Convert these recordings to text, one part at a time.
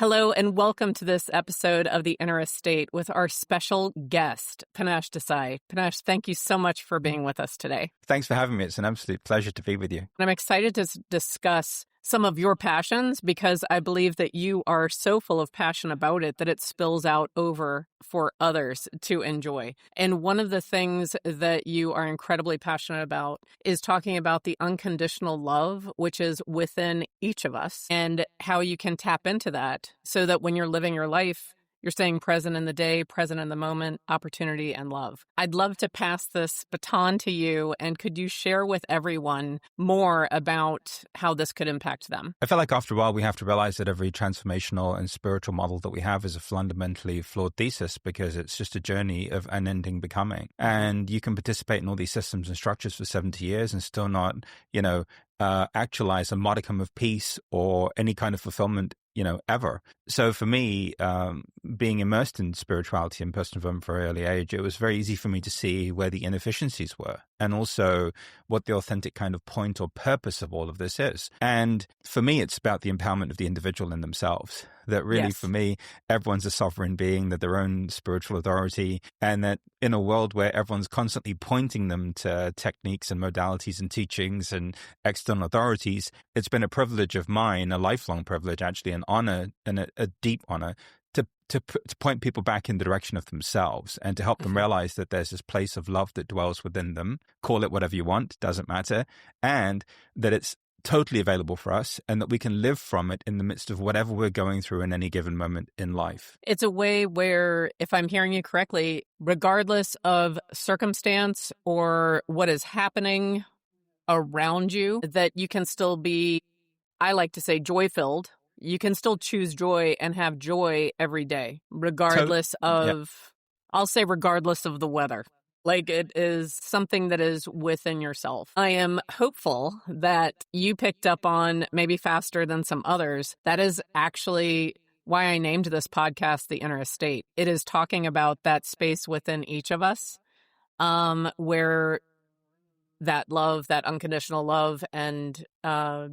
Hello and welcome to this episode of The Inner Estate with our special guest, Panache Desai. Panache, thank you so much for being with us today. Thanks for having me. It's an absolute pleasure to be with you. And I'm excited to discuss some of your passions because I believe that you are so full of passion about it that it spills out over for others to enjoy. And one of the things that you are incredibly passionate about is talking about the unconditional love, which is within each of us, and how you can tap into that so that when you're living your life, you're staying present in the day, present in the moment, opportunity, and love. I'd love to pass this baton to you, and could you share with everyone more about how this could impact them? I feel like after a while, we have to realize that every transformational and spiritual model that we have is a fundamentally flawed thesis because it's just a journey of unending becoming. And you can participate in all these systems and structures for 70 years and still not, actualize a modicum of peace or any kind of fulfillment ever. So for me, being immersed in spirituality and personal development from an early age, it was very easy for me to see where the inefficiencies were and also what the authentic kind of point or purpose of all of this is. And for me, it's about the empowerment of the individual in themselves. That really, Yes. For me, everyone's a sovereign being, that their own spiritual authority, and that in a world where everyone's constantly pointing them to techniques and modalities and teachings and external authorities, it's been a privilege of mine, a lifelong privilege, actually, an honor and a deep honor to point people back in the direction of themselves and to help them realize that there's this place of love that dwells within them. Call it whatever you want, doesn't matter. And that it's totally available for us and that we can live from it in the midst of whatever we're going through in any given moment in life. It's a way where, if I'm hearing you correctly, regardless of circumstance or what is happening around you, that you can still be, I like to say, joy-filled. You can still choose joy and have joy every day, regardless I'll say regardless of the weather. Like it is something that is within yourself. I am hopeful that you picked up on, maybe faster than some others, that is actually why I named this podcast The Inner Estate. It is talking about that space within each of us where that love, that unconditional love and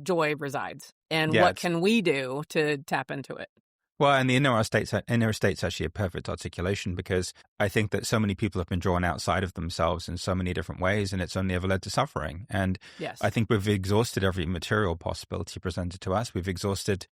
joy resides. And what can we do to tap into it? Well, and the inner estate's actually a perfect articulation because I think that so many people have been drawn outside of themselves in so many different ways, and it's only ever led to suffering. And yes. I think we've exhausted every material possibility presented to us. We've exhausted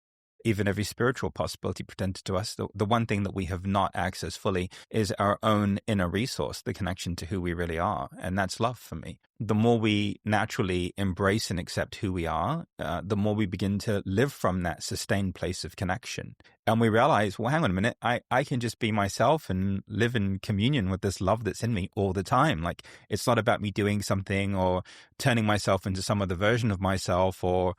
even every spiritual possibility presented to us. The one thing that we have not accessed fully is our own inner resource, the connection to who we really are. And that's love for me. The more we naturally embrace and accept who we are, the more we begin to live from that sustained place of connection. And we realize, well, hang on a minute, I can just be myself and live in communion with this love that's in me all the time. Like, it's not about me doing something or turning myself into some other version of myself or,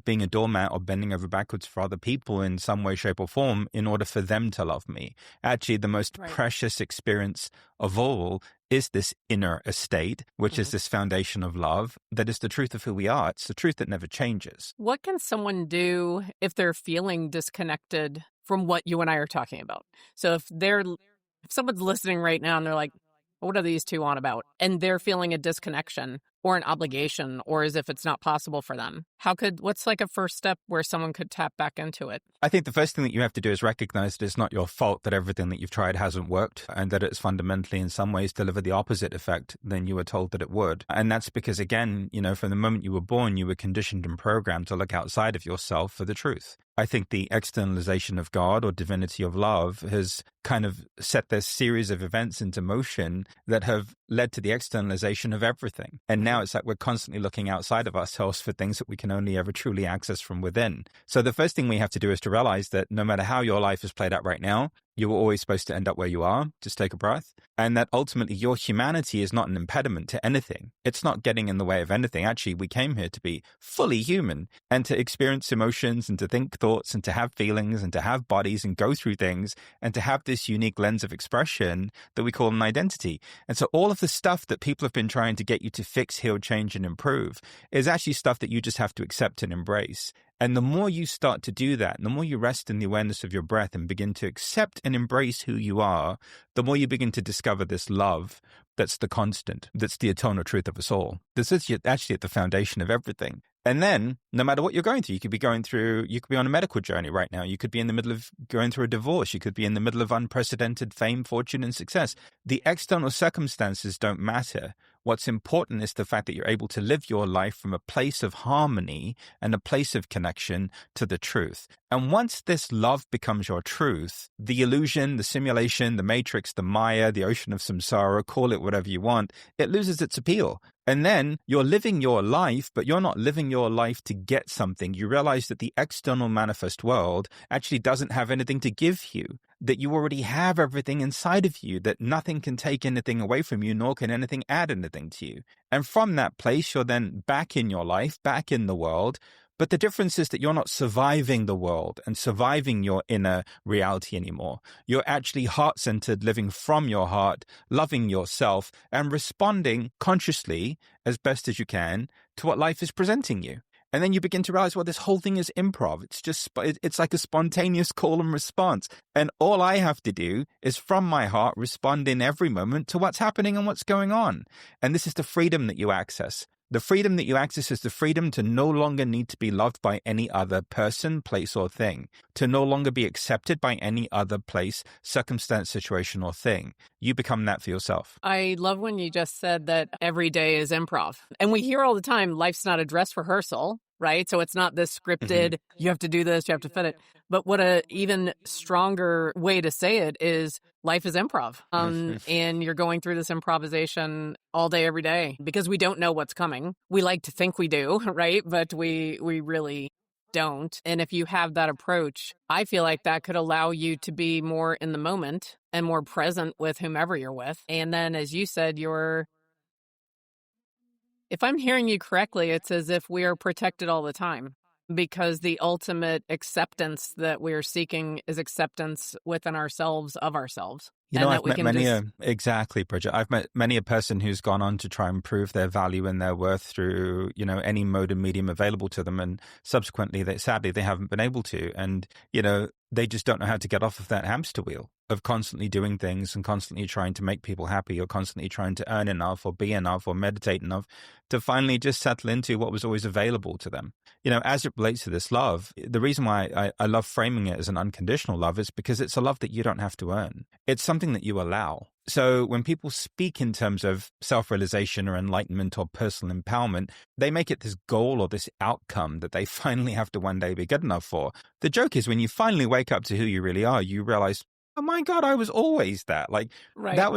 being a doormat or bending over backwards for other people in some way, shape or form in order for them to love me. Actually, the most precious experience of all is this inner estate, which is this foundation of love that is the truth of who we are. It's the truth that never changes. What can someone do if they're feeling disconnected from what you and I are talking about? So if someone's listening right now and they're like, what are these two on about? And they're feeling a disconnection or an obligation or as if it's not possible for them. What's like a first step where someone could tap back into it? I think the first thing that you have to do is recognize that it's not your fault that everything that you've tried hasn't worked and that it's fundamentally in some ways delivered the opposite effect than you were told that it would. And that's because, again, from the moment you were born, you were conditioned and programmed to look outside of yourself for the truth. I think the externalization of God or divinity of love has kind of set this series of events into motion that have led to the externalization of everything. And now it's like we're constantly looking outside of ourselves for things that we can only ever truly access from within. So the first thing we have to do is to realize that no matter how your life is played out right now, you were always supposed to end up where you are. Just take a breath. And that ultimately your humanity is not an impediment to anything. It's not getting in the way of anything. Actually, we came here to be fully human and to experience emotions and to think thoughts and to have feelings and to have bodies and go through things and to have this unique lens of expression that we call an identity. And so all of the stuff that people have been trying to get you to fix, heal, change, and improve is actually stuff that you just have to accept and embrace. And the more you start to do that, and the more you rest in the awareness of your breath and begin to accept and embrace who you are, the more you begin to discover this love that's the constant, that's the eternal truth of us all. This is actually at the foundation of everything. And then, no matter what you're going through, you could be on a medical journey right now. You could be in the middle of going through a divorce. You could be in the middle of unprecedented fame, fortune, and success. The external circumstances don't matter. What's important is the fact that you're able to live your life from a place of harmony and a place of connection to the truth. And once this love becomes your truth, the illusion, the simulation, the matrix, the Maya, the ocean of samsara, call it whatever you want, it loses its appeal. And then you're living your life, but you're not living your life to get something. You realize that the external manifest world actually doesn't have anything to give you, that you already have everything inside of you, that nothing can take anything away from you, nor can anything add anything to you. And from that place, you're then back in your life, back in the world. But the difference is that you're not surviving the world and surviving your inner reality anymore. You're actually heart-centered, living from your heart, loving yourself, and responding consciously as best as you can to what life is presenting you. And then you begin to realize, well, this whole thing is improv. It's like a spontaneous call and response. And all I have to do is from my heart respond in every moment to what's happening and what's going on. And this is the freedom that you access. The freedom that you access is the freedom to no longer need to be loved by any other person, place, or thing, to no longer be accepted by any other place, circumstance, situation, or thing. You become that for yourself. I love when you just said that every day is improv. And we hear all the time, life's not a dress rehearsal, right? So it's not this scripted, you have to do this, you have to fit it. But what a even stronger way to say it is life is improv. And you're going through this improvisation all day, every day, because we don't know what's coming. We like to think we do, right? But we really don't. And if you have that approach, I feel like that could allow you to be more in the moment and more present with whomever you're with. And then, as you said, if I'm hearing you correctly, it's as if we are protected all the time, because the ultimate acceptance that we're seeking is acceptance within ourselves of ourselves. You know, I've met exactly, Bridget. I've met many a person who's gone on to try and prove their value and their worth through, any mode and medium available to them. And subsequently, sadly, they haven't been able to. And, they just don't know how to get off of that hamster wheel of constantly doing things and constantly trying to make people happy, or constantly trying to earn enough or be enough or meditate enough to finally just settle into what was always available to them. As it relates to this love, the reason why I love framing it as an unconditional love is because it's a love that you don't have to earn. It's something that you allow. So when people speak in terms of self-realization or enlightenment or personal empowerment, they make it this goal or this outcome that they finally have to one day be good enough for. The joke is when you finally wake up to who you really are, you realize, oh my God, I was always that. Like, right. What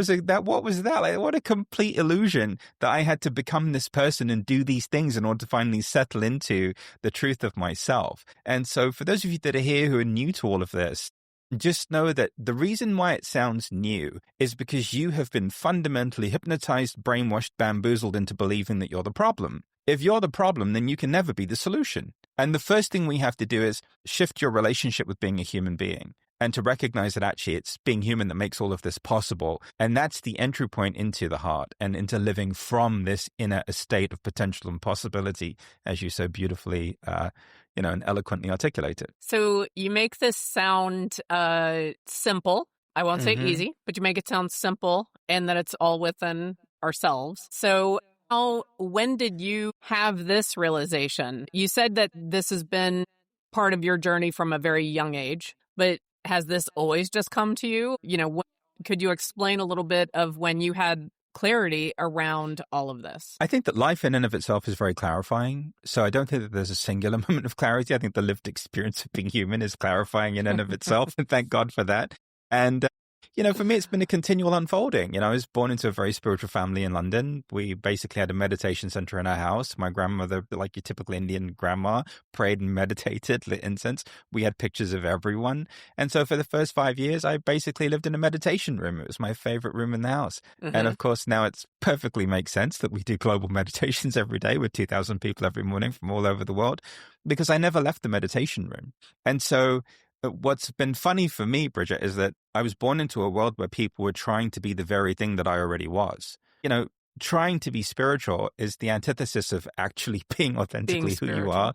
was that? Like, what a complete illusion that I had to become this person and do these things in order to finally settle into the truth of myself. And so for those of you that are here who are new to all of this, just know that the reason why it sounds new is because you have been fundamentally hypnotized, brainwashed, bamboozled into believing that you're the problem. If you're the problem, then you can never be the solution. And the first thing we have to do is shift your relationship with being a human being, and to recognize that actually it's being human that makes all of this possible. And that's the entry point into the heart and into living from this inner estate of potential and possibility, as you so beautifully and eloquently articulated. So you make this sound simple. I won't say easy, but you make it sound simple, and that it's all within ourselves. So when did you have this realization? You said that this has been part of your journey from a very young age, but has this always just come to you? Could you explain a little bit of when you had clarity around all of this? I think that life in and of itself is very clarifying. So I don't think that there's a singular moment of clarity. I think the lived experience of being human is clarifying in and of itself. And thank God for that. And for me, it's been a continual unfolding. I was born into a very spiritual family in London. We basically had a meditation center in our house. My grandmother, like your typical Indian grandma, prayed and meditated, lit incense. We had pictures of everyone. And so for the first 5 years, I basically lived in a meditation room. It was my favorite room in the house. And of course, now it's perfectly makes sense that we do global meditations every day with 2,000 people every morning from all over the world, because I never left the meditation room. And so what's been funny for me, Bridget, is that I was born into a world where people were trying to be the very thing that I already was. Trying to be spiritual is the antithesis of actually being authentically who you are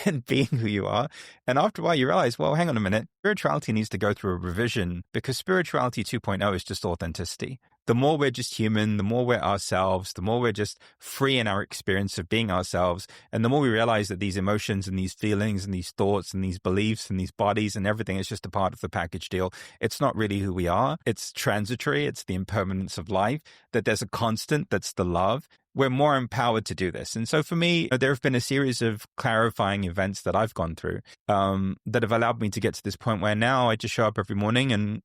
and being who you are. And after a while, you realize, well, hang on a minute. Spirituality needs to go through a revision, because spirituality 2.0 is just authenticity. the more we're just human, the more we're ourselves, the more we're just free in our experience of being ourselves. And the more we realize that these emotions and these feelings and these thoughts and these beliefs and these bodies and everything is just a part of the package deal. It's not really who we are. It's transitory. It's the impermanence of life, that there's a constant that's the love. We're more empowered to do this. And so for me, there have been a series of clarifying events that I've gone through that have allowed me to get to this point where now I just show up every morning and,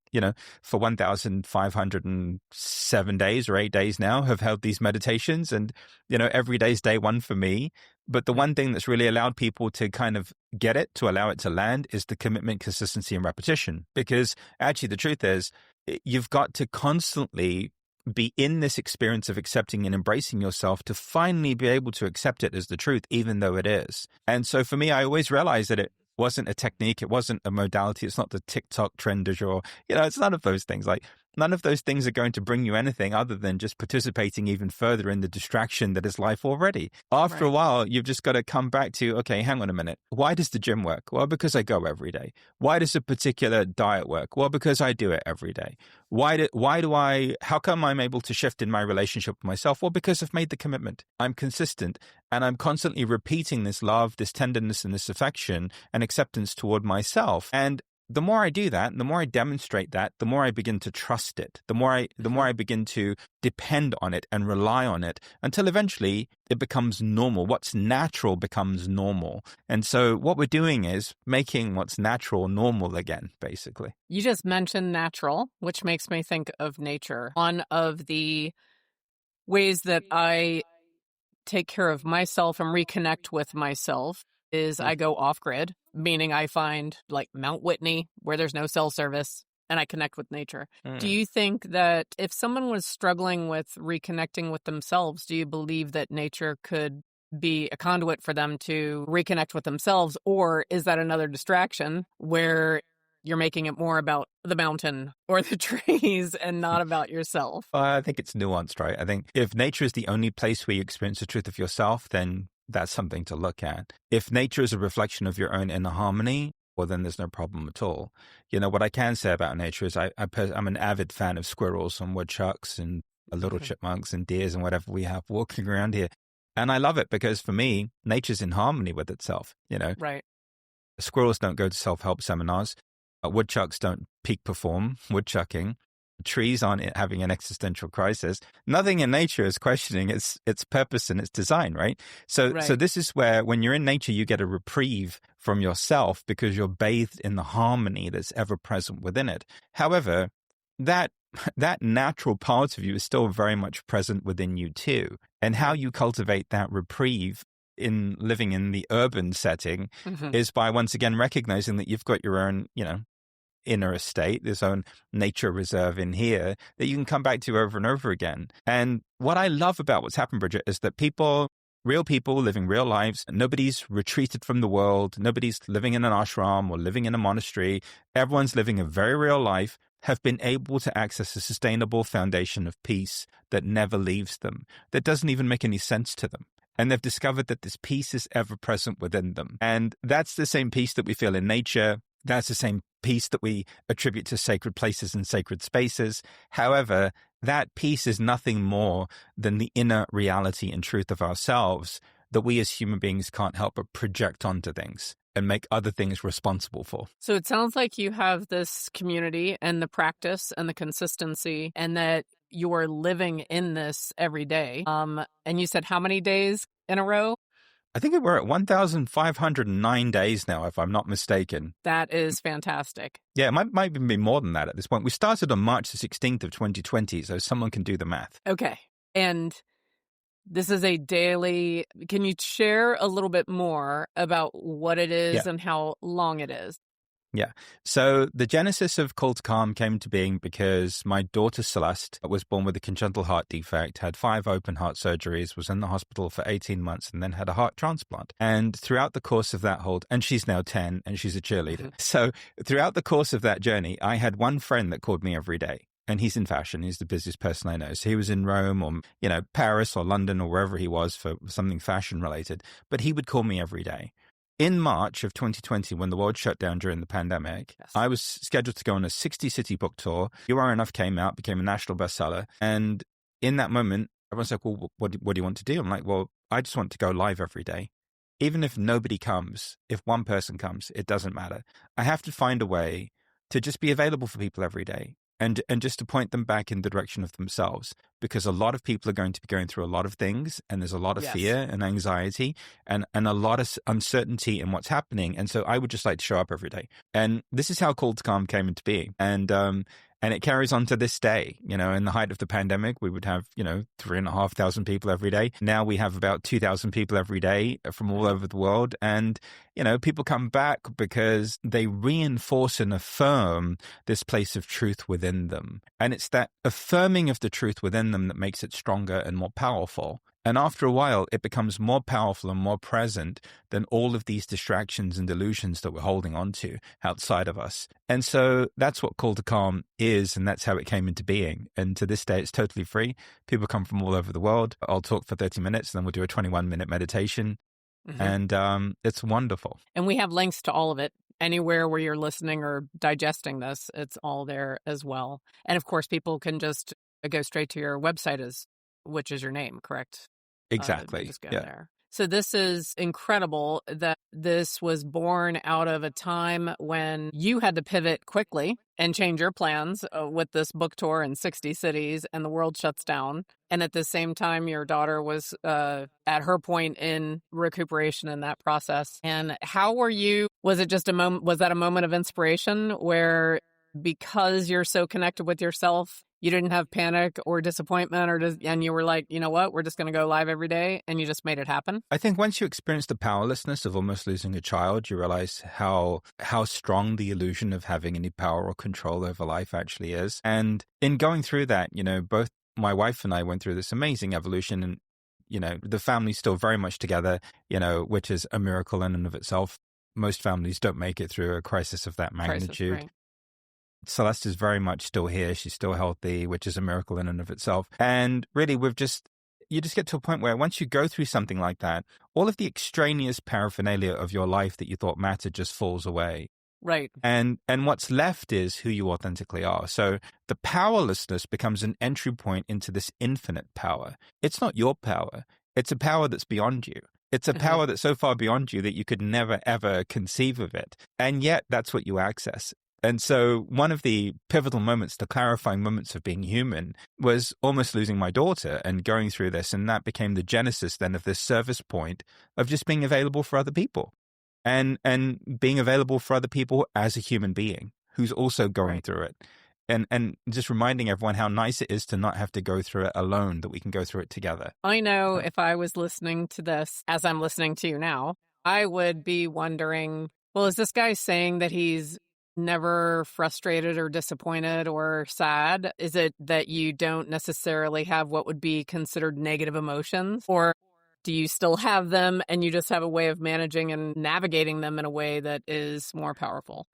for 1,507 days or 8 days now have held these meditations. And, every day is day one for me. But the one thing that's really allowed people to kind of get it, to allow it to land, is the commitment, consistency, and repetition. Because actually the truth is, you've got to constantly be in this experience of accepting and embracing yourself to finally be able to accept it as the truth, even though it is. And so for me, I always realized that it wasn't a technique. It wasn't a modality. It's not the TikTok trend du jour. It's none of those things. Like, none of those things are going to bring you anything other than just participating even further in the distraction that is life already. After a while, you've just got to come back to, okay, hang on a minute. Why does the gym work? Well, because I go every day. Why does a particular diet work? Well, because I do it every day. How come I'm able to shift in my relationship with myself? Well, because I've made the commitment. I'm consistent and I'm constantly repeating this love, this tenderness, and this affection and acceptance toward myself. And the more I do that, the more I demonstrate that, the more I begin to trust it, the more I begin to depend on it and rely on it, until eventually it becomes normal. What's natural becomes normal. And so what we're doing is making what's natural normal again, basically. You just mentioned natural, which makes me think of nature. One of the ways that I take care of myself and reconnect with myself is I go off grid, meaning I find like Mount Whitney where there's no cell service and I connect with nature. Do you think that if someone was struggling with reconnecting with themselves, do you believe that nature could be a conduit for them to reconnect with themselves? Or is that another distraction where you're making it more about the mountain or the trees and not about yourself? I think it's nuanced, right? I think if nature is the only place where you experience the truth of yourself, then that's something to look at. If nature is a reflection of your own inner harmony, well, then there's no problem at all. What I can say about nature is I'm an avid fan of squirrels and woodchucks and little chipmunks and deers and whatever we have walking around here. And I love it because for me, nature's in harmony with itself. Right. Squirrels don't go to self-help seminars. Woodchucks don't peak perform woodchucking. Trees aren't having an existential crisis. Nothing in nature is questioning its purpose and its design, right? So this is where, when you're in nature, you get a reprieve from yourself because you're bathed in the harmony that's ever present within it. However, that natural part of you is still very much present within you too. And how you cultivate that reprieve in living in the urban setting is by once again recognizing that you've got your own, inner estate, this own nature reserve in here that you can come back to over and over again. And what I love about what's happened, Bridget, is that real people living real lives, nobody's retreated from the world, nobody's living in an ashram or living in a monastery, everyone's living a very real life, have been able to access a sustainable foundation of peace that never leaves them, that doesn't even make any sense to them. And they've discovered that this peace is ever present within them. And that's the same peace that we feel in nature. That's the same peace that we attribute to sacred places and sacred spaces. However, that peace is nothing more than the inner reality and truth of ourselves that we as human beings can't help but project onto things and make other things responsible for. So it sounds like you have this community and the practice and the consistency, and that you're living in this every day. And you said how many days in a row? I think we're at 1,509 days now, if I'm not mistaken. That is fantastic. Yeah, it might even be more than that at this point. We started on March the 16th of 2020, so someone can do the math. Okay. And this is a daily... Can you share a little bit more about what it is and how long it is? Yeah. So the genesis of Call to Calm came to being because my daughter Celeste was born with a congenital heart defect, had 5 open heart surgeries, was in the hospital for 18 months, and then had a heart transplant. And throughout the course of that and she's now 10 and she's a cheerleader. So throughout the course of that journey, I had one friend that called me every day. And he's in fashion. He's the busiest person I know. So he was in Rome or, Paris or London or wherever he was for something fashion related. But he would call me every day. in March of 2020, when the world shut down during the pandemic, Yes. I was scheduled to go on a 60-city book tour. You Are Enough came out, became a national bestseller. And in that moment, everyone's like, well, what do you want to do? I'm like, well, I just want to go live every day. Even if nobody comes, if one person comes, it doesn't matter. I have to find a way to just be available for people every day. And just to point them back in the direction of themselves, because a lot of people are going to be going through a lot of things, and there's a lot of fear and anxiety and a lot of uncertainty in what's happening. And so I would just like to show up every day. And this is how Call to Calm came into being. And it carries on to this day. You know, in the height of the pandemic, we would have, 3,500 people every day. Now we have about 2,000 people every day from all over the world. And, people come back because they reinforce and affirm this place of truth within them. And it's that affirming of the truth within them that makes it stronger and more powerful. And after a while, it becomes more powerful and more present than all of these distractions and delusions that we're holding on to outside of us. And so that's what Call to Calm is, and that's how it came into being. And to this day, it's totally free. People come from all over the world. I'll talk for 30 minutes, and then we'll do a 21-minute meditation. And it's wonderful. And we have links to all of it. Anywhere where you're listening or digesting this, it's all there as well. And of course, people can just go straight to your website, which is your name, correct? Exactly. Just go there. So this is incredible that this was born out of a time when you had to pivot quickly and change your plans with this book tour in 60 cities, and the world shuts down. And at the same time, your daughter was at her point in recuperation in that process. And how were you? Was it just a moment? Was that a moment of inspiration where, because you're so connected with yourself, you didn't have panic or disappointment, and you were like, you know what, we're just going to go live every day, and you just made it happen? I think once you experience the powerlessness of almost losing a child, you realize how strong the illusion of having any power or control over life actually is. And in going through that, both my wife and I went through this amazing evolution, and the family's still very much together, which is a miracle in and of itself. Most families don't make it through a crisis of that magnitude. Right. Celeste is very much still here. She's still healthy, which is a miracle in and of itself. And really, you just get to a point where once you go through something like that, all of the extraneous paraphernalia of your life that you thought mattered just falls away. Right. And what's left is who you authentically are. So the powerlessness becomes an entry point into this infinite power. It's not your power. It's a power that's beyond you. It's a power that's so far beyond you that you could never, ever conceive of it. And yet that's what you access. And so one of the pivotal moments, the clarifying moments of being human, was almost losing my daughter and going through this. And that became the genesis then of this service point of just being available for other people and being available for other people as a human being who's also going through it. And just reminding everyone how nice it is to not have to go through it alone, that we can go through it together. I know if I was listening to this as I'm listening to you now, I would be wondering, well, is this guy saying that he's never frustrated or disappointed or sad? Is it that you don't necessarily have what would be considered negative emotions? Or do you still have them and you just have a way of managing and navigating them in a way that is more powerful?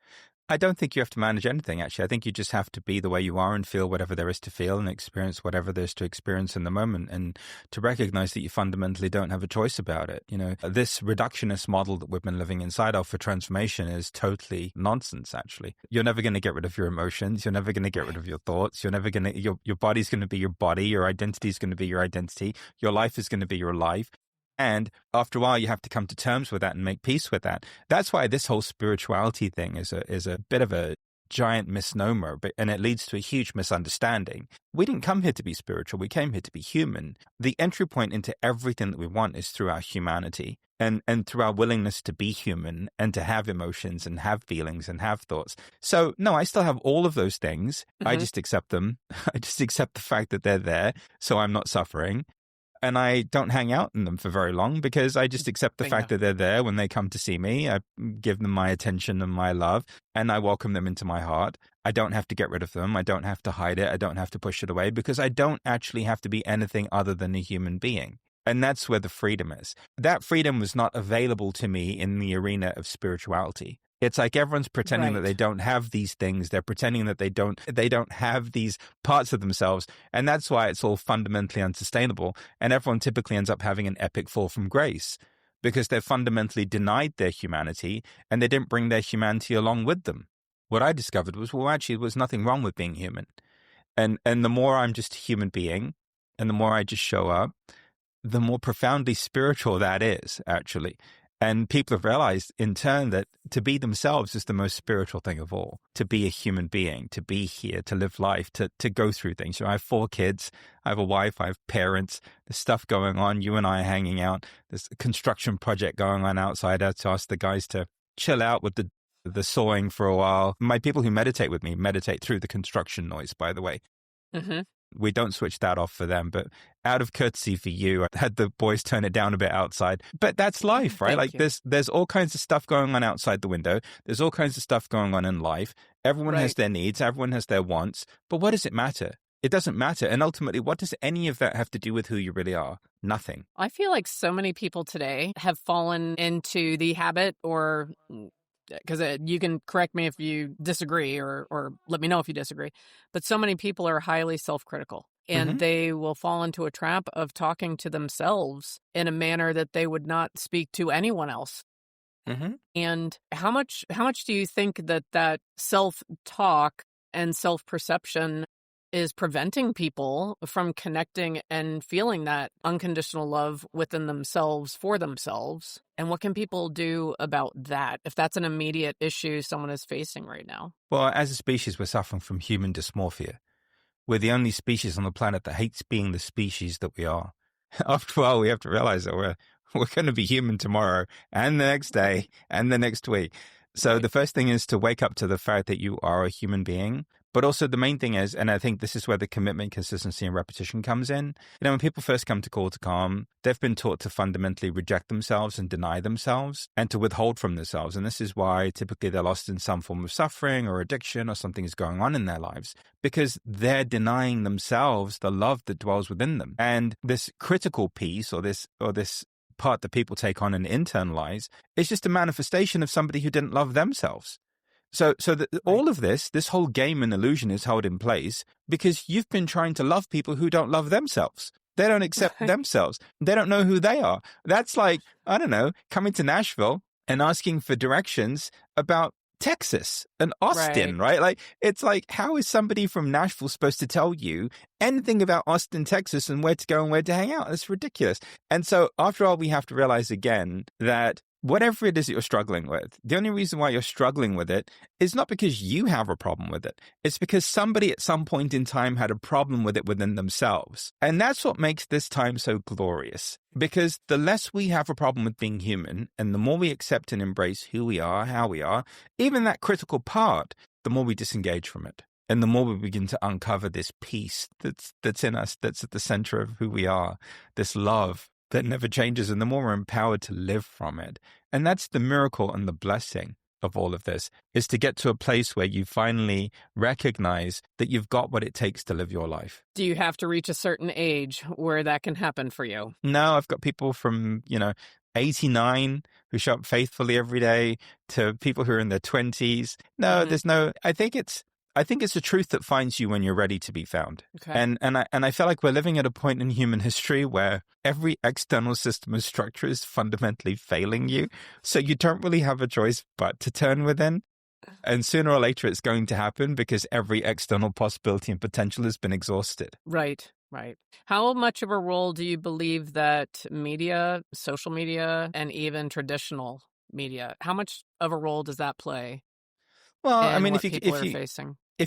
I don't think you have to manage anything, actually. I think you just have to be the way you are and feel whatever there is to feel and experience whatever there is to experience in the moment, and to recognize that you fundamentally don't have a choice about it. This reductionist model that we've been living inside of for transformation is totally nonsense, actually. You're never going to get rid of your emotions. You're never going to get rid of your thoughts. You're never going to, your body's going to be your body. Your identity is going to be your identity. Your life is going to be your life. And after a while, you have to come to terms with that and make peace with that. That's why this whole spirituality thing is a bit of a giant misnomer, and it leads to a huge misunderstanding. We didn't come here to be spiritual. We came here to be human. The entry point into everything that we want is through our humanity and through our willingness to be human and to have emotions and have feelings and have thoughts. So, no, I still have all of those things. I just accept them. I just accept the fact that they're there, so I'm not suffering. And I don't hang out in them for very long because I just accept the fact that they're there when they come to see me. I give them my attention and my love, and I welcome them into my heart. I don't have to get rid of them. I don't have to hide it. I don't have to push it away because I don't actually have to be anything other than a human being. And that's where the freedom is. That freedom was not available to me in the arena of spirituality. It's like everyone's pretending that they don't have these things. They're pretending that they don't have these parts of themselves. And that's why it's all fundamentally unsustainable. And everyone typically ends up having an epic fall from grace. because they've fundamentally denied their humanity and they didn't bring their humanity along with them. What I discovered was, well, actually, there was nothing wrong with being human. And the more I'm just a human being and the more I just show up, the more profoundly spiritual that is, actually. And people have realized in turn that to be themselves is the most spiritual thing of all. To be a human being, to be here, to live life, to go through things. You know, I have 4 kids, I have a wife, I have parents, there's stuff going on. You and I are hanging out. There's a construction project going on outside. I had to ask the guys to chill out with the sawing for a while. My people who meditate with me meditate through the construction noise, by the way. Mm-hmm. We don't switch that off for them, but out of courtesy for you, I had the boys turn it down a bit outside. But that's life, right? Thank you. There's all kinds of stuff going on outside the window. There's all kinds of stuff going on in life. Everyone has their needs. Everyone has their wants. But what does it matter? It doesn't matter. And ultimately, what does any of that have to do with who you really are? Nothing. I feel like so many people today have fallen into the habit, or because you can correct me if you disagree, or let me know if you disagree, but so many people are highly self-critical, and they will fall into a trap of talking to themselves in a manner that they would not speak to anyone else. And how much do you think that self-talk and self-perception is preventing people from connecting and feeling that unconditional love within themselves for themselves? And what can people do about that if that's an immediate issue someone is facing right now? Well, as a species, we're suffering from human dysmorphia. We're the only species on the planet that hates being the species that we are. After a while, we have to realize that we're going to be human tomorrow and the next day and the next week. So the first thing is to wake up to the fact that you are a human being. But also the main thing is, and I think this is where the commitment, consistency, and repetition comes in. You know, when people first come to Call to Calm, they've been taught to fundamentally reject themselves and deny themselves and to withhold from themselves. And this is why typically they're lost in some form of suffering or addiction or something is going on in their lives, because they're denying themselves the love that dwells within them. And this critical piece or this part that people take on and internalize is just a manifestation of somebody who didn't love themselves. So all of this whole game and illusion is held in place because you've been trying to love people who don't love themselves. They don't accept themselves. They don't know who they are. That's like, I don't know, coming to Nashville and asking for directions about Texas and Austin, right? Like, it's like, how is somebody from Nashville supposed to tell you anything about Austin, Texas and where to go and where to hang out? That's ridiculous. And so after all, we have to realize again that whatever it is that you're struggling with, the only reason why you're struggling with it is not because you have a problem with it. It's because somebody at some point in time had a problem with it within themselves. And that's what makes this time so glorious. Because the less we have a problem with being human, and the more we accept and embrace who we are, how we are, even that critical part, the more we disengage from it. And the more we begin to uncover this peace that's in us, that's at the center of who we are, this love that never changes, and the more we're empowered to live from it. And that's the miracle and the blessing of all of this, is to get to a place where you finally recognize that you've got what it takes to live your life. Do you have to reach a certain age where that can happen for you? No, I've got people from, 89 who show up faithfully every day to people who are in their 20s. No, there's no, I think it's a truth that finds you when you're ready to be found. Okay. And I feel like we're living at a point in human history where every external system of structure is fundamentally failing you. So you don't really have a choice but to turn within. And sooner or later it's going to happen because every external possibility and potential has been exhausted. Right. How much of a role do you believe that media, social media, and even traditional media, how much of a role does that play? Well, I mean, if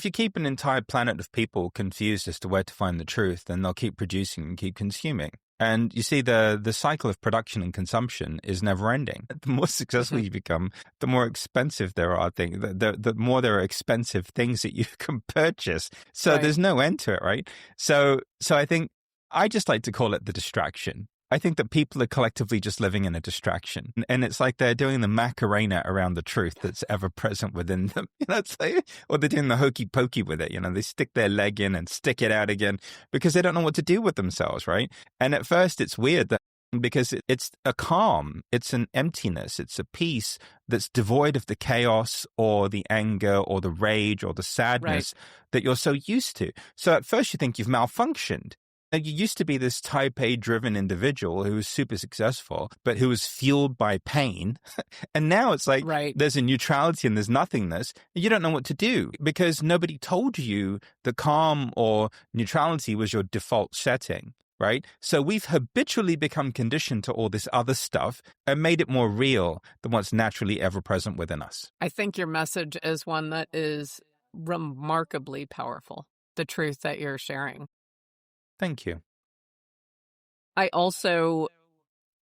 you keep an entire planet of people confused as to where to find the truth, then they'll keep producing and keep consuming. And you see, the cycle of production and consumption is never ending. The more successful you become, the more expensive there are things. The more there are expensive things that you can purchase. So there's no end to it, right? So I think I just like to call it the distraction. I think that people are collectively just living in a distraction. And it's like they're doing the Macarena around the truth that's ever present within them. It's like, or they're doing the hokey pokey with it. They stick their leg in and stick it out again because they don't know what to do with themselves, right? And at first it's weird because it's a calm, it's an emptiness, it's a peace that's devoid of the chaos or the anger or the rage or the sadness that you're so used to. So at first you think you've malfunctioned. Like, you used to be this type A driven individual who was super successful, but who was fueled by pain. And now it's like there's a neutrality and there's nothingness. You don't know what to do because nobody told you the calm or neutrality was your default setting. Right? So we've habitually become conditioned to all this other stuff and made it more real than what's naturally ever present within us. I think your message is one that is remarkably powerful, the truth that you're sharing. Thank you. I also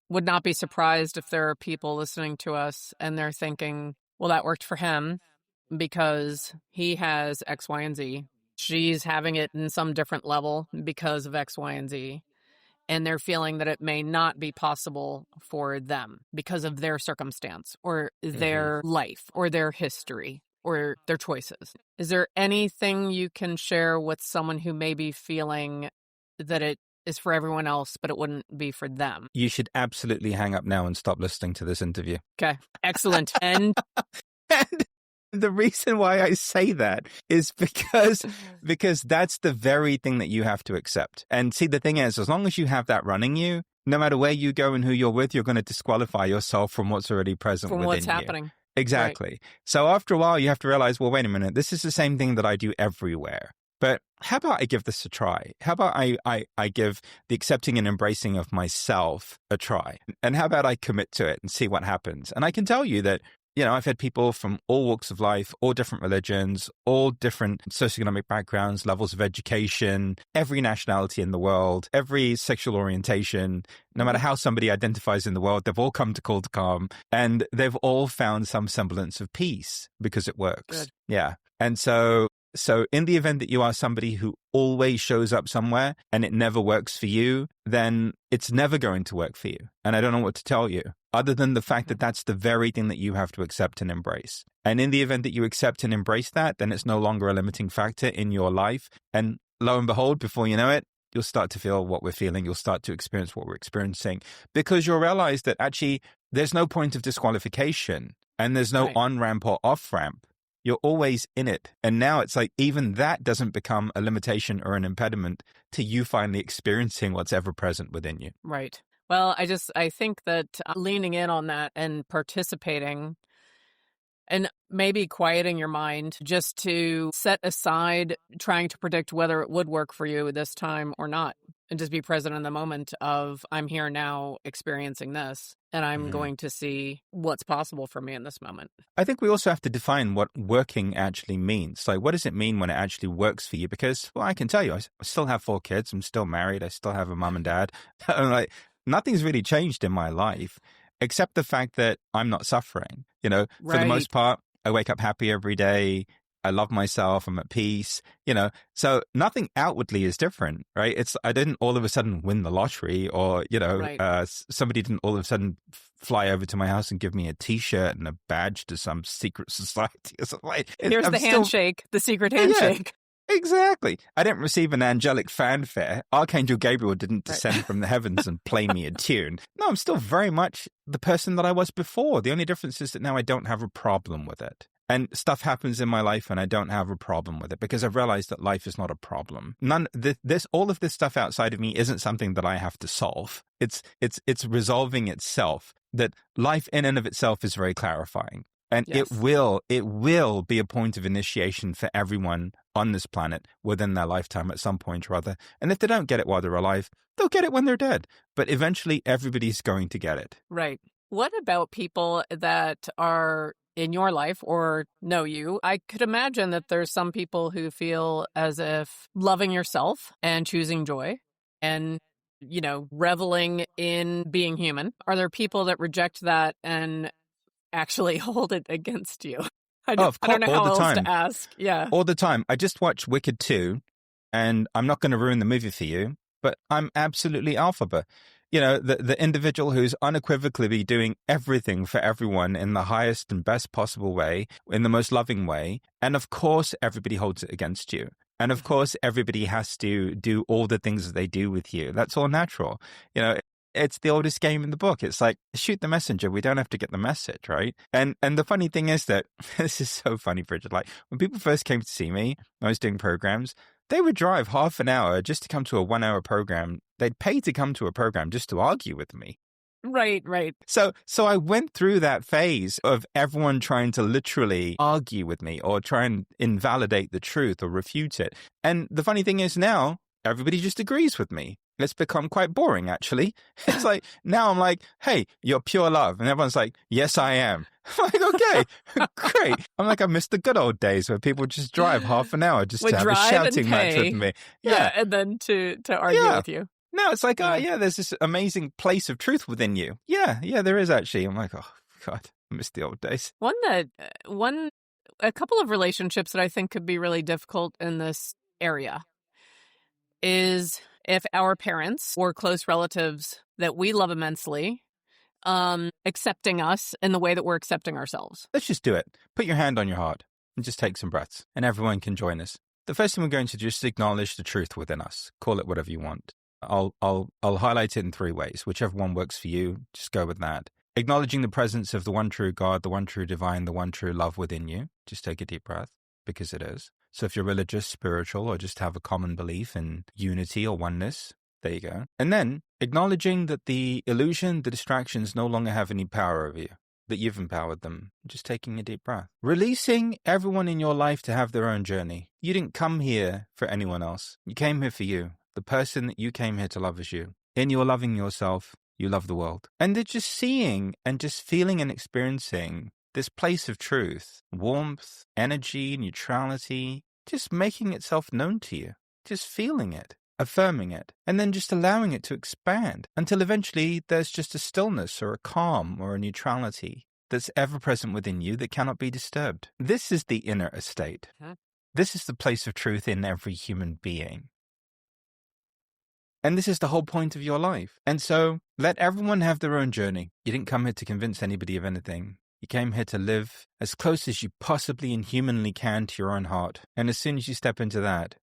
would not be surprised if there are people listening to us and they're thinking, well, that worked for him because he has X, Y, and Z. She's having it in some different level because of X, Y, and Z. And they're feeling that it may not be possible for them because of their circumstance or their life or their history or their choices. Is there anything you can share with someone who may be feeling that it is for everyone else, but it wouldn't be for them? You should absolutely hang up now and stop listening to this interview. Okay, excellent. And the reason why I say that is because that's the very thing that you have to accept. And see, the thing is, as long as you have that running you, no matter where you go and who you're with, you're going to disqualify yourself from what's already present within you. From what's happening. Exactly. Right. So after a while, you have to realize, well, wait a minute, this is the same thing that I do everywhere. But how about I give this a try? How about I give the accepting and embracing of myself a try? And how about I commit to it and see what happens? And I can tell you that, you know, I've had people from all walks of life, all different religions, all different socioeconomic backgrounds, levels of education, every nationality in the world, every sexual orientation, no matter how somebody identifies in the world, they've all come to Call to Calm and they've all found some semblance of peace because it works. Good. Yeah. And so in the event that you are somebody who always shows up somewhere and it never works for you, then it's never going to work for you. And I don't know what to tell you, other than the fact that that's the very thing that you have to accept and embrace. And in the event that you accept and embrace that, then it's no longer a limiting factor in your life. And lo and behold, before you know it, you'll start to feel what we're feeling. You'll start to experience what we're experiencing because you'll realize that actually there's no point of disqualification and there's no on-ramp or off-ramp. You're always in it. And now it's like even that doesn't become a limitation or an impediment to you finally experiencing what's ever present within you. Right. Well, I think that leaning in on that and participating and maybe quieting your mind just to set aside trying to predict whether it would work for you this time or not. And just be present in the moment of I'm here now experiencing this and I'm going to see what's possible for me in this moment. I think we also have to define what working actually means. Like, what does it mean when it actually works for you? Because, well, I can tell you, I still have 4 kids. I'm still married. I still have a mom and dad. I'm like, nothing's really changed in my life except the fact that I'm not suffering. You know, for the most part, I wake up happy every day. I love myself. I'm at peace, you know, so nothing outwardly is different, right? I didn't all of a sudden win the lottery or, you know, somebody didn't all of a sudden fly over to my house and give me a T-shirt and a badge to some secret society or something like that. Here's the handshake, the secret handshake. Yeah, exactly. I didn't receive an angelic fanfare. Archangel Gabriel didn't descend from the heavens and play me a tune. No, I'm still very much the person that I was before. The only difference is that now I don't have a problem with it. And stuff happens in my life and I don't have a problem with it because I've realized that life is not a problem. All of this stuff outside of me isn't something that I have to solve. It's resolving itself. That life in and of itself is very clarifying. And it will be a point of initiation for everyone on this planet within their lifetime at some point or other. And if they don't get it while they're alive, they'll get it when they're dead. But eventually everybody's going to get it. Right. What about people that are in your life or know you? I could imagine that there's some people who feel as if loving yourself and choosing joy and, you know, reveling in being human. Are there people that reject that and actually hold it against you? I don't know how else to ask. Yeah. All the time. I just watched Wicked 2 and I'm not going to ruin the movie for you, but I'm absolutely alpha. You know, the individual who's unequivocally doing everything for everyone in the highest and best possible way, in the most loving way. And of course, everybody holds it against you. And of course, everybody has to do all the things that they do with you. That's all natural. You know, it's the oldest game in the book. It's like, shoot the messenger. We don't have to get the message, right? And the funny thing is that, this is so funny, Bridget, like when people first came to see me, I was doing programs, They would drive half an hour just to come to a 1 hour program. They'd pay to come to a program just to argue with me. Right, right. So I went through that phase of everyone trying to literally argue with me or try and invalidate the truth or refute it. And the funny thing is now, everybody just agrees with me. It's become quite boring, actually. It's like, now I'm like, hey, you're pure love. And everyone's like, yes, I am. I'm like, okay, great. I'm like, I miss the good old days where people just drive half an hour just to have a shouting match with me. Yeah, and then to argue with you. No, it's like, oh, yeah, there's this amazing place of truth within you. Yeah, there is actually. I'm like, oh, God, I miss the old days. A couple of relationships that I think could be really difficult in this area is if our parents or close relatives that we love immensely accepting us in the way that we're accepting ourselves. Let's just do it. Put your hand on your heart and just take some breaths, and everyone can join us. The first thing we're going to do is just acknowledge the truth within us. Call it whatever you want. I'll highlight it in 3 ways. Whichever one works for you, just go with that. Acknowledging the presence of the one true God, the one true divine, the one true love within you. Just take a deep breath, because it is. So if you're religious, spiritual, or just have a common belief in unity or oneness, there you go. And then acknowledging that the illusion, the distractions no longer have any power over you, that you've empowered them. Just taking a deep breath. Releasing everyone in your life to have their own journey. You didn't come here for anyone else. You came here for you. The person that you came here to love is you. In your loving yourself, you love the world. And they're just seeing and just feeling and experiencing this place of truth, warmth, energy, neutrality, just making itself known to you, just feeling it, affirming it, and then just allowing it to expand until eventually there's just a stillness or a calm or a neutrality that's ever present within you that cannot be disturbed. This is the inner estate. This is the place of truth in every human being. And this is the whole point of your life. And so let everyone have their own journey. You didn't come here to convince anybody of anything. You came here to live as close as you possibly and humanly can to your own heart. And as soon as you step into that,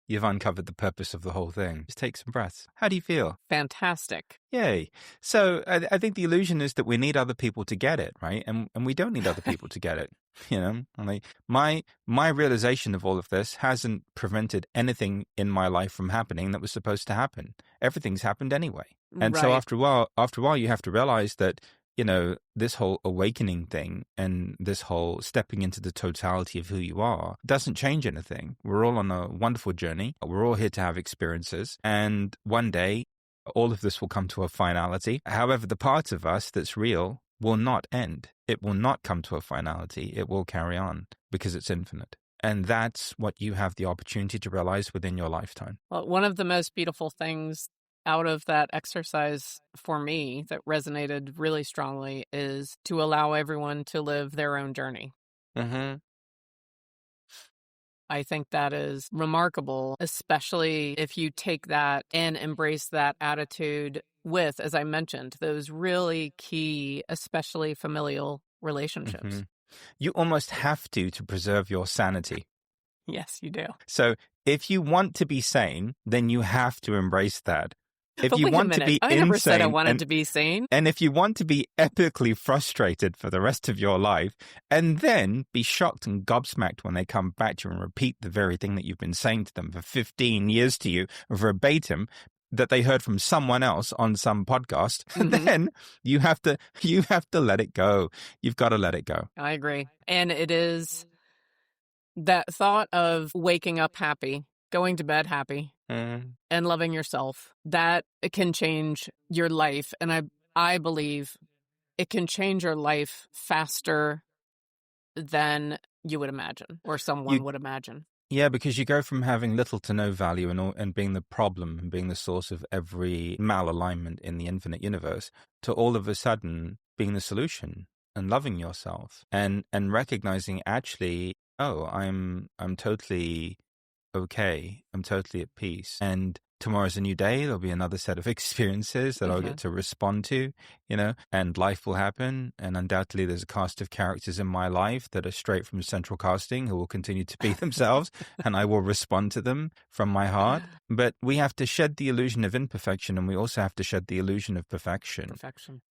you've uncovered the purpose of the whole thing. Just take some breaths. How do you feel? Fantastic. Yay. So I think the illusion is that we need other people to get it, right? And we don't need other people to get it. You know, like my realization of all of this hasn't prevented anything in my life from happening that was supposed to happen. Everything's happened anyway. And so after a while, you have to realize that, you know, this whole awakening thing and this whole stepping into the totality of who you are doesn't change anything. We're all on a wonderful journey. We're all here to have experiences. And one day, all of this will come to a finality. However, the part of us that's real will not end. It will not come to a finality. It will carry on because it's infinite. And that's what you have the opportunity to realize within your lifetime. Well, one of the most beautiful things out of that exercise for me that resonated really strongly is to allow everyone to live their own journey. I think that is remarkable, especially if you take that and embrace that attitude with, as I mentioned, those really key, especially familial relationships. You almost have to preserve your sanity. Yes, you do. So if you want to be sane, then you have to embrace that. If but you wait want a minute. to be I insane, never said I wanted to be sane. And if you want to be epically frustrated for the rest of your life, and then be shocked and gobsmacked when they come back to you and repeat the very thing that you've been saying to them for 15 years to you, verbatim, that they heard from someone else on some podcast, then you have to let it go. You've got to let it go. I agree. And it is that thought of waking up happy, going to bed happy, and loving yourself, that it can change your life. And I believe it can change your life faster than you would imagine or someone would imagine. Yeah, because you go from having little to no value and being the problem and being the source of every malalignment in the infinite universe to all of a sudden being the solution and loving yourself and recognizing actually, oh, I'm totally okay. I'm totally at peace. And tomorrow's a new day. There'll be another set of experiences that I'll get to respond to, you know, and life will happen. And undoubtedly there's a cast of characters in my life that are straight from central casting who will continue to be themselves and I will respond to them from my heart. But we have to shed the illusion of imperfection and we also have to shed the illusion of perfection.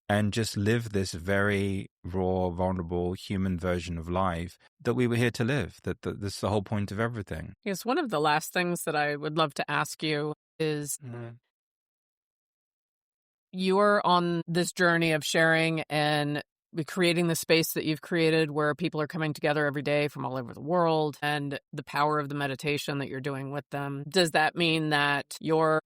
and just live this very raw, vulnerable human version of life that we were here to live. That's the whole point of everything. Yes, one of the last things that I would love to ask you is you're on this journey of sharing and creating the space that you've created where people are coming together every day from all over the world, and the power of the meditation that you're doing with them. Does that mean that you're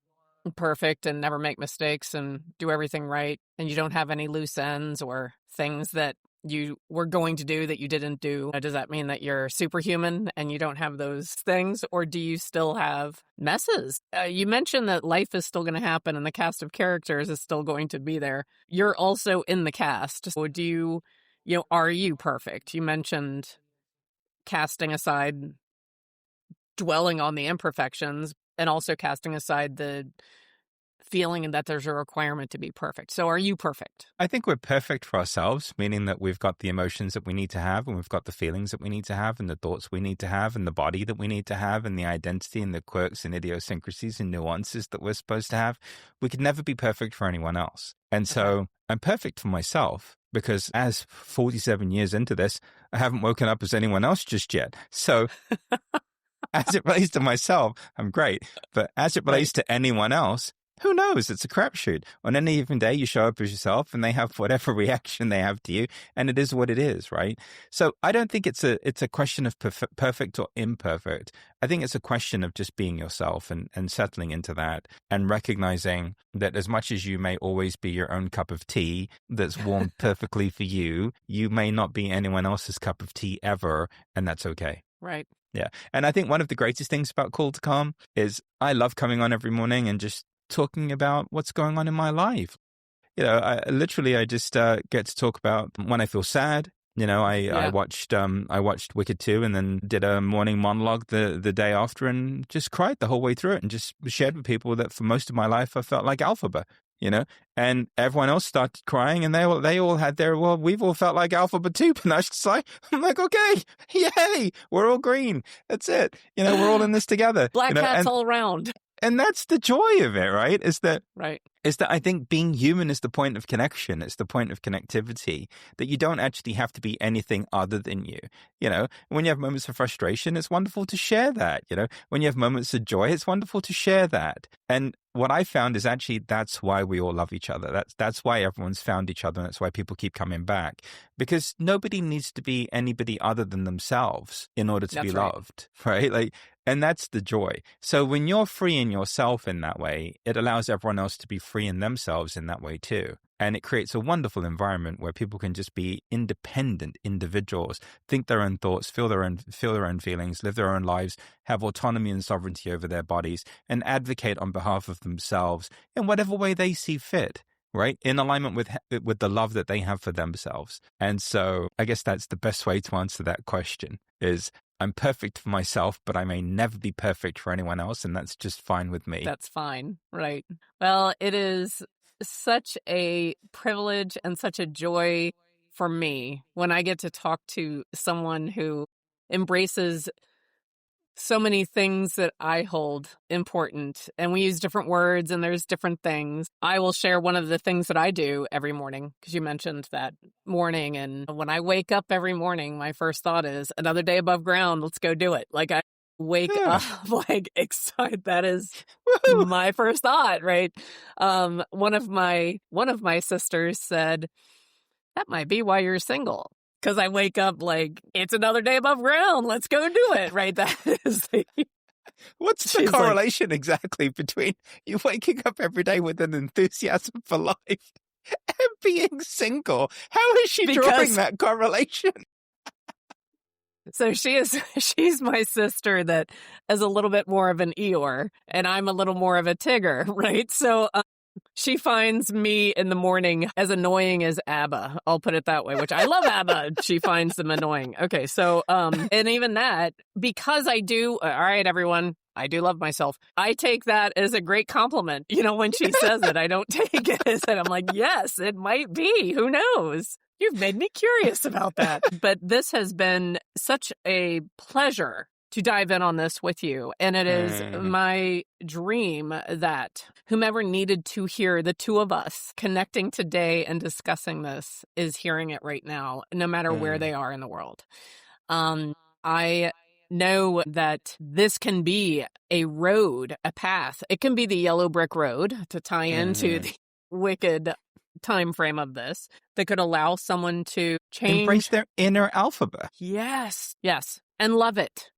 perfect and never make mistakes and do everything right, and you don't have any loose ends or things that you were going to do that you didn't do? Does that mean that you're superhuman and you don't have those things, or do you still have messes? You mentioned that life is still going to happen and the cast of characters is still going to be there. You're also in the cast. So are you perfect? You mentioned casting aside, dwelling on the imperfections, and also casting aside the feeling that there's a requirement to be perfect. So are you perfect? I think we're perfect for ourselves, meaning that we've got the emotions that we need to have, and we've got the feelings that we need to have, and the thoughts we need to have, and the body that we need to have, and the identity and the quirks and idiosyncrasies and nuances that we're supposed to have. We could never be perfect for anyone else. And so I'm perfect for myself, because as 47 years into this, I haven't woken up as anyone else just yet. So as it relates to myself, I'm great. But as it relates to anyone else, who knows? It's a crapshoot. On any given day, you show up as yourself and they have whatever reaction they have to you, and it is what it is, right? So I don't think it's a question of perfect or imperfect. I think it's a question of just being yourself and settling into that, and recognizing that as much as you may always be your own cup of tea that's warmed perfectly for you, you may not be anyone else's cup of tea ever, and that's okay. Right. Yeah. And I think one of the greatest things about Call to Calm is I love coming on every morning and just talking about what's going on in my life. I just get to talk about when I feel sad. I watched Wicked 2 and then did a morning monologue the day after and just cried the whole way through it, and just shared with people that for most of my life I felt like Alphaba, and everyone else started crying, and they all had we've all felt like Alphaba too, Panache Desai. I'm like, okay, yay, we're all green. That's it. We're all in this together. Black hats all around. And that's the joy of it, right? Is that I think being human is the point of connection. It's the point of connectivity, that you don't actually have to be anything other than you. When you have moments of frustration, it's wonderful to share that. When you have moments of joy, it's wonderful to share that. And what I found is actually that's why we all love each other. That's why everyone's found each other. And that's why people keep coming back, because nobody needs to be anybody other than themselves in order to be loved, right? And that's the joy. So when you're free in yourself in that way, it allows everyone else to be free in themselves in that way too. And it creates a wonderful environment where people can just be independent individuals, think their own thoughts, feel their own feelings, live their own lives, have autonomy and sovereignty over their bodies, and advocate on behalf of themselves in whatever way they see fit, right? In alignment with the love that they have for themselves. And so I guess that's the best way to answer that question is, I'm perfect for myself, but I may never be perfect for anyone else, and that's just fine with me. That's fine, right? Well, it is such a privilege and such a joy for me when I get to talk to someone who embraces so many things that I hold important, and we use different words and there's different things. I will share one of the things that I do every morning, because you mentioned that morning. And when I wake up every morning, my first thought is another day above ground. Let's go do it. I wake up excited. That is my first thought, right? One of my sisters said, that might be why you're single. Because I wake up it's another day above ground. Let's go do it, right? That is What's the correlation exactly between you waking up every day with an enthusiasm for life and being single? How is she drawing that correlation? So she's my sister that is a little bit more of an Eeyore, and I'm a little more of a Tigger, right? So she finds me in the morning as annoying as ABBA. I'll put it that way, which I love ABBA. She finds them annoying. Okay, so, and even that, because I do, all right, everyone, I do love myself. I take that as a great compliment. When she says it, I don't take it as it. I'm like, yes, it might be. Who knows? You've made me curious about that. But this has been such a pleasure to dive in on this with you. And it is my dream that whomever needed to hear the two of us connecting today and discussing this is hearing it right now, no matter where they are in the world. I know that this can be a road, a path. It can be the yellow brick road to tie into the wicked time frame of this that could allow someone to change. Embrace their inner alphabet. Yes. And love it.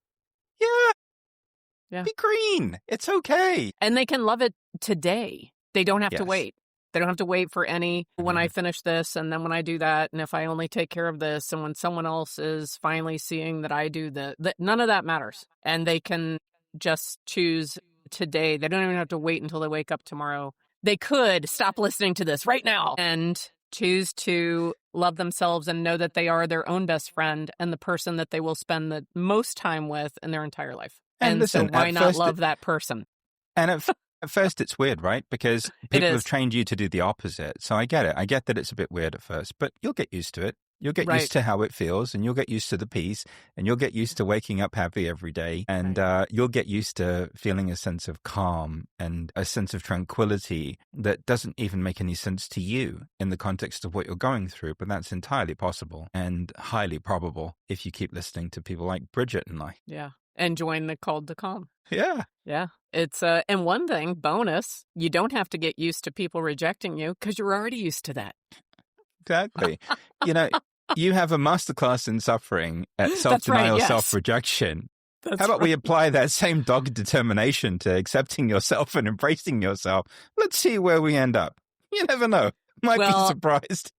Yeah. Be green. It's okay. And they can love it today. They don't have to wait. They don't have to wait for any, when I finish this, and then when I do that, and if I only take care of this, and when someone else is finally seeing that I do that, none of that matters. And they can just choose today. They don't even have to wait until they wake up tomorrow. They could stop listening to this right now and choose to love themselves and know that they are their own best friend and the person that they will spend the most time with in their entire life. And listen, so why not love that person? And at first it's weird, right? Because people have trained you to do the opposite. So I get it. I get that it's a bit weird at first, but you'll get used to it. You'll get used to how it feels, and you'll get used to the peace, and you'll get used to waking up happy every day, and you'll get used to feeling a sense of calm and a sense of tranquility that doesn't even make any sense to you in the context of what you're going through, but that's entirely possible and highly probable if you keep listening to people like Bridget and I. Yeah. And join the call to calm. Yeah. Yeah. It's and one thing, bonus, you don't have to get used to people rejecting you because you're already used to that. Exactly. You have a masterclass in suffering at self-denial, self-rejection. How about we apply that same dogged determination to accepting yourself and embracing yourself? Let's see where we end up. You never know. Might be surprised.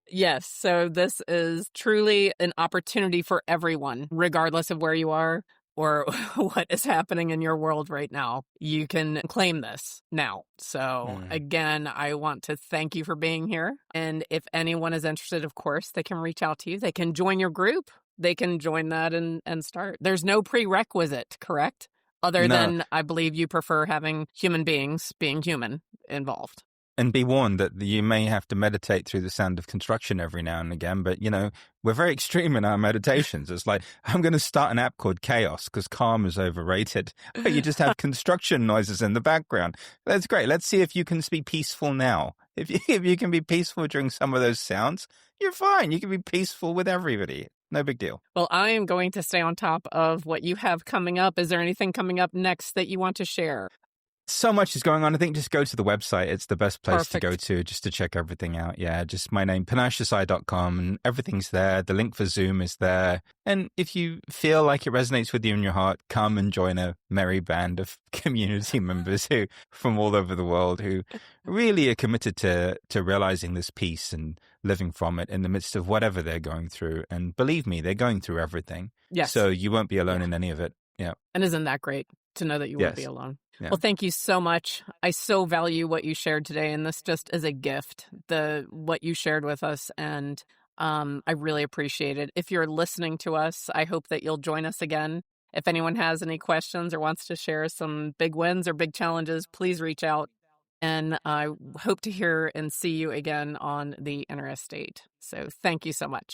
Yes. So this is truly an opportunity for everyone, regardless of where you are or what is happening in your world right now. You can claim this now. So again, I want to thank you for being here. And if anyone is interested, of course, they can reach out to you. They can join your group. They can join that and start. There's no prerequisite, correct? Other than I believe you prefer having human beings being human involved. And be warned that you may have to meditate through the sound of construction every now and again. But, we're very extreme in our meditations. It's like, I'm going to start an app called Chaos because calm is overrated. But you just have construction noises in the background. That's great. Let's see if you can be peaceful now. If you can be peaceful during some of those sounds, you're fine. You can be peaceful with everybody. No big deal. Well, I am going to stay on top of what you have coming up. Is there anything coming up next that you want to share? So much is going on. I think just go to the website. It's the best place to go to just to check everything out. Yeah, just my name, panachedesai.com, and everything's there. The link for Zoom is there. And if you feel like it resonates with you in your heart, come and join a merry band of community members who from all over the world who really are committed to realizing this peace and living from it in the midst of whatever they're going through. And believe me, they're going through everything. Yes. So you won't be alone in any of it. Yeah. And isn't that great to know that you won't be alone? Yeah. Well, thank you so much. I so value what you shared today, and this just is a gift, what you shared with us, and I really appreciate it. If you're listening to us, I hope that you'll join us again. If anyone has any questions or wants to share some big wins or big challenges, please reach out, and I hope to hear and see you again on the Inner Estate. So thank you so much.